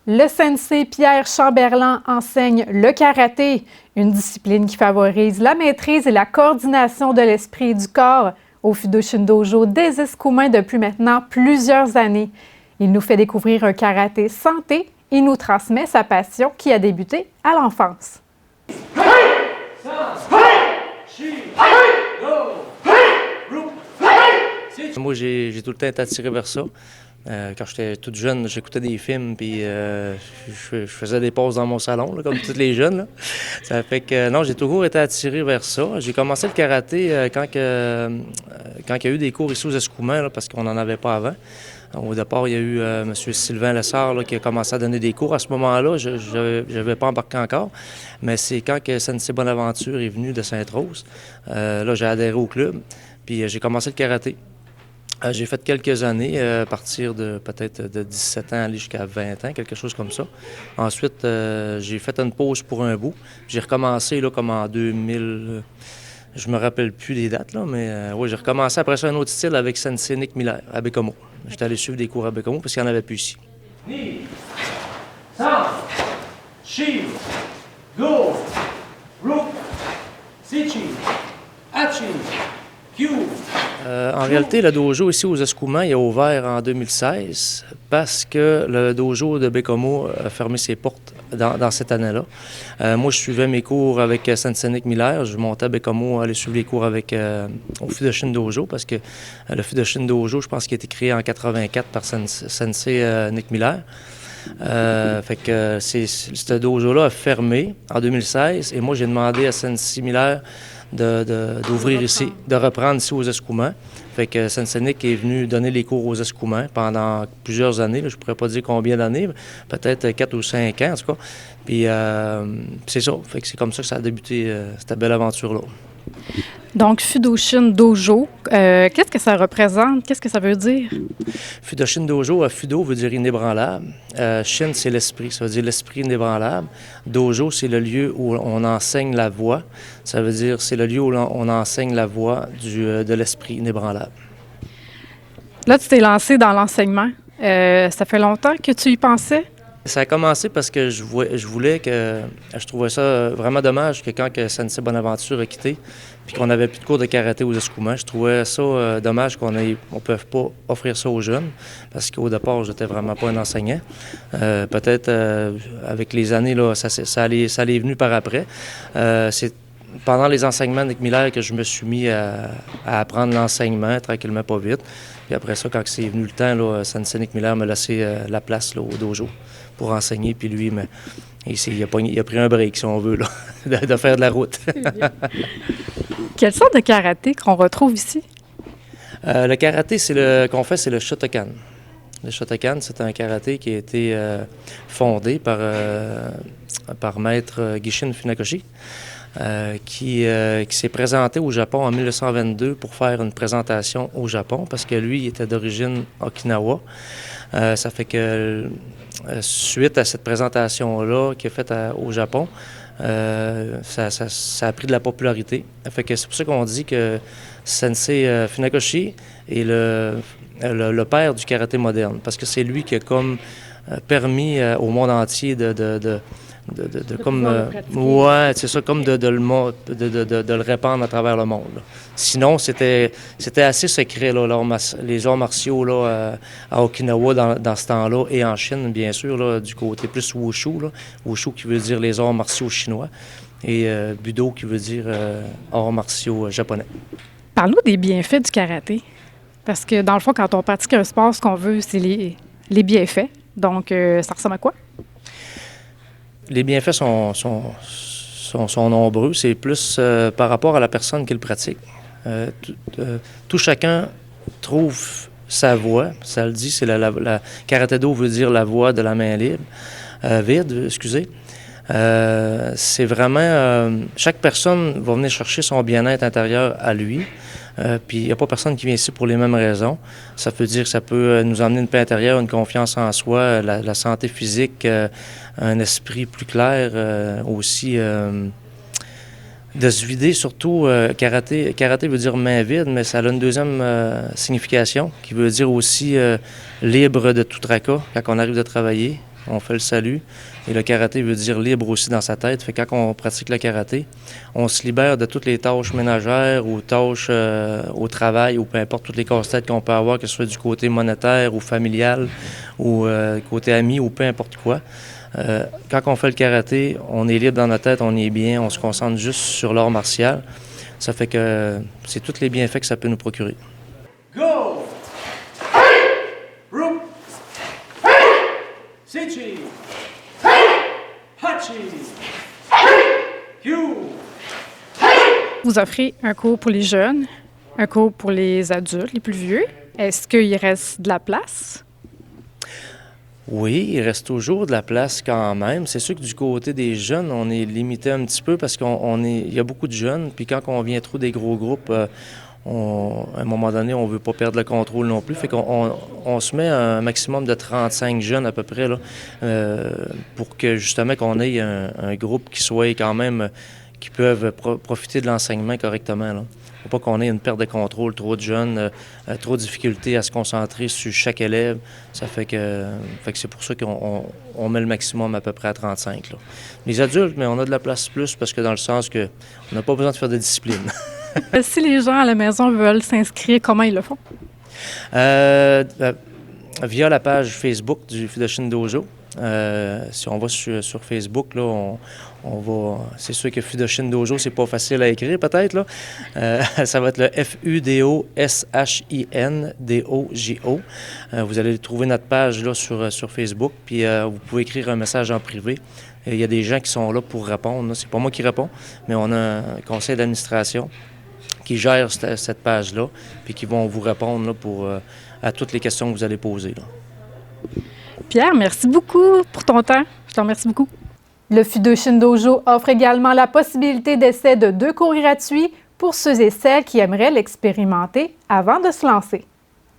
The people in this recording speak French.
Le sensei Pierre Chamberlain enseigne le karaté, une discipline qui favorise la maîtrise et la coordination de l'esprit et du corps au Fudoshin Dojo des Escoumins depuis maintenant plusieurs années. Il nous fait découvrir un karaté santé et nous transmet sa passion qui a débuté à l'enfance. Moi, j'ai tout le temps été attiré vers ça. Quand j'étais toute jeune, j'écoutais des films, puis je faisais des pauses dans mon salon, là, comme tous les jeunes. Là. Ça fait que, non, j'ai toujours été attiré vers ça. J'ai commencé le karaté quand il y a eu des cours ici aux Escoumins, là, parce qu'on n'en avait pas avant. Au départ, il y a eu M. Sylvain Lessard là, qui a commencé à donner des cours. À ce moment-là, je n'avais pas embarqué encore, mais c'est quand que Sensei Bonaventure est venu de Sainte-Rose. Là, j'ai adhéré au club, puis j'ai commencé le karaté. J'ai fait quelques années, à partir de peut-être de 17 ans aller jusqu'à 20 ans, quelque chose comme ça. Ensuite, j'ai fait une pause pour un bout. J'ai recommencé là, comme en 2000, je me rappelle plus des dates, là, mais oui, j'ai recommencé après ça un autre style avec Sensei Nick Miller à Baie-Comeau. J'étais allé suivre des cours à Baie-Comeau parce qu'il n'y en avait plus ici. Ni, san, shi, go, ruk, sichi, achi, kyu. En réalité, le dojo ici aux Escoumins, il a ouvert en 2016 parce que le dojo de Baie-Comeau a fermé ses portes dans cette année-là. Moi, je suivais mes cours avec Sensei Nick Miller. Je montais à Baie-Comeau, aller suivre les cours avec au Fudoshin Dojo parce que le Fudoshin Dojo, je pense qu'il a été créé en 84 par Sensei Nick Miller. Fait que ce dojo-là a fermé en 2016 et moi, j'ai demandé à Sensei Miller d'ouvrir ici, de reprendre ici aux Escoumins. Fait que Sensei Nick est venu donner les cours aux Escoumins pendant plusieurs années. Là, je ne pourrais pas dire combien d'années, peut-être 4 ou 5 ans en tout cas. Puis c'est ça. Fait que c'est comme ça que ça a débuté, cette belle aventure-là. Donc, Fudoshin Dojo, qu'est-ce que ça représente? Qu'est-ce que ça veut dire? Fudoshin Dojo, Fudo veut dire inébranlable. Shin, c'est l'esprit, ça veut dire l'esprit inébranlable. Dojo, c'est le lieu où on enseigne la voie. Ça veut dire c'est le lieu où on enseigne la voie de l'esprit inébranlable. Là, tu t'es lancé dans l'enseignement. Ça fait longtemps que tu y pensais? Ça a commencé parce que je voulais que... Je trouvais ça vraiment dommage que quand Sensei Bonaventure a quitté, puis qu'on n'avait plus de cours de karaté aux Escoumins, je trouvais ça dommage qu'on ne peut pas offrir ça aux jeunes, parce qu'au départ, j'étais vraiment pas un enseignant. Peut-être avec les années, là, ça allait venu par après. C'est pendant les enseignements de Nick Miller que je me suis mis à apprendre l'enseignement, tranquillement, pas vite. Puis après ça, quand c'est venu le temps, là, Sensei Nick Miller m'a laissé la place là, au dojo pour enseigner, puis lui, il a pris un break, si on veut, là, de faire de la route. Quelle sorte de karaté qu'on retrouve ici? Le karaté qu'on fait, c'est le Shotokan. Le Shotokan, c'est un karaté qui a été fondé par maître Gishin Funakoshi, qui s'est présenté au Japon en 1922 pour faire une présentation au Japon, parce que lui, il était d'origine Okinawa. Ça fait que, suite à cette présentation-là qui est faite au Japon, ça a pris de la popularité. Fait que c'est pour ça qu'on dit que Sensei Funakoshi est le père du karaté moderne, parce que c'est lui qui a comme permis au monde entier ouais, c'est ça, comme de le répandre à travers le monde. Là. Sinon, c'était assez secret, là, les arts martiaux là, à Okinawa dans ce temps-là, et en Chine, bien sûr, là, du côté plus Wushu, là. Wushu qui veut dire les arts martiaux chinois, et Budo qui veut dire arts martiaux japonais. Parle-nous des bienfaits du karaté. Parce que, dans le fond, quand on pratique un sport, ce qu'on veut, c'est les bienfaits. Donc, ça ressemble à quoi? Les bienfaits sont nombreux. C'est plus par rapport à la personne qui le pratique. Tout chacun trouve sa voie. Ça le dit, c'est la Karaté-Do veut dire la voie de la main vide, excusez. C'est vraiment... chaque personne va venir chercher son bien-être intérieur à lui. Puis il n'y a pas personne qui vient ici pour les mêmes raisons. Ça veut dire que ça peut nous emmener une paix intérieure, une confiance en soi, la santé physique, un esprit plus clair, aussi de se vider, surtout karaté veut dire main vide, mais ça a une deuxième signification qui veut dire aussi libre de tout tracas quand on arrive de travailler. on fait le salut. Et le karaté veut dire libre aussi dans sa tête. Fait que quand on pratique le karaté, on se libère de toutes les tâches ménagères ou tâches au travail ou peu importe toutes les casse-têtes qu'on peut avoir, que ce soit du côté monétaire ou familial ou côté ami ou peu importe quoi. Quand on fait le karaté, on est libre dans notre tête, on est bien, on se concentre juste sur l'art martial. Ça fait que c'est tous les bienfaits que ça peut nous procurer. Go! Rook! Sichi! Hachi! Kyu! Vous offrez un cours pour les jeunes, un cours pour les adultes, les plus vieux. Est-ce qu'il reste de la place? Oui, il reste toujours de la place quand même. C'est sûr que du côté des jeunes, on est limité un petit peu parce il y a beaucoup de jeunes. Puis quand on vient trop des gros groupes, à un moment donné, on ne veut pas perdre le contrôle non plus. Fait qu'on se met un maximum de 35 jeunes à peu près là, pour que justement qu'on ait un groupe qui soit quand même, qui peuvent profiter de l'enseignement correctement, là. Il ne faut pas qu'on ait une perte de contrôle, trop de jeunes, trop de difficultés à se concentrer sur chaque élève. Ça fait que c'est pour ça qu'on met le maximum à peu près à 35. Là. Les adultes, mais on a de la place plus parce que dans le sens qu'on n'a pas besoin de faire de discipline. Si les gens à la maison veulent s'inscrire, comment ils le font? Via la page Facebook du Fudoshin Dojo. Si on va sur Facebook, là, on va. C'est sûr que Fudoshin Dojo, c'est pas facile à écrire, peut-être, là. Ça va être le Fudoshin Dojo. Vous allez trouver notre page là, sur Facebook, puis vous pouvez écrire un message en privé. Il y a des gens qui sont là pour répondre. Là. C'est pas moi qui réponds, mais on a un conseil d'administration qui gère cette page-là, puis qui vont vous répondre là, à toutes les questions que vous allez poser. Là. Pierre, merci beaucoup pour ton temps. Je te remercie beaucoup. Le Fudoshin Dojo offre également la possibilité d'essai de 2 cours gratuits pour ceux et celles qui aimeraient l'expérimenter avant de se lancer.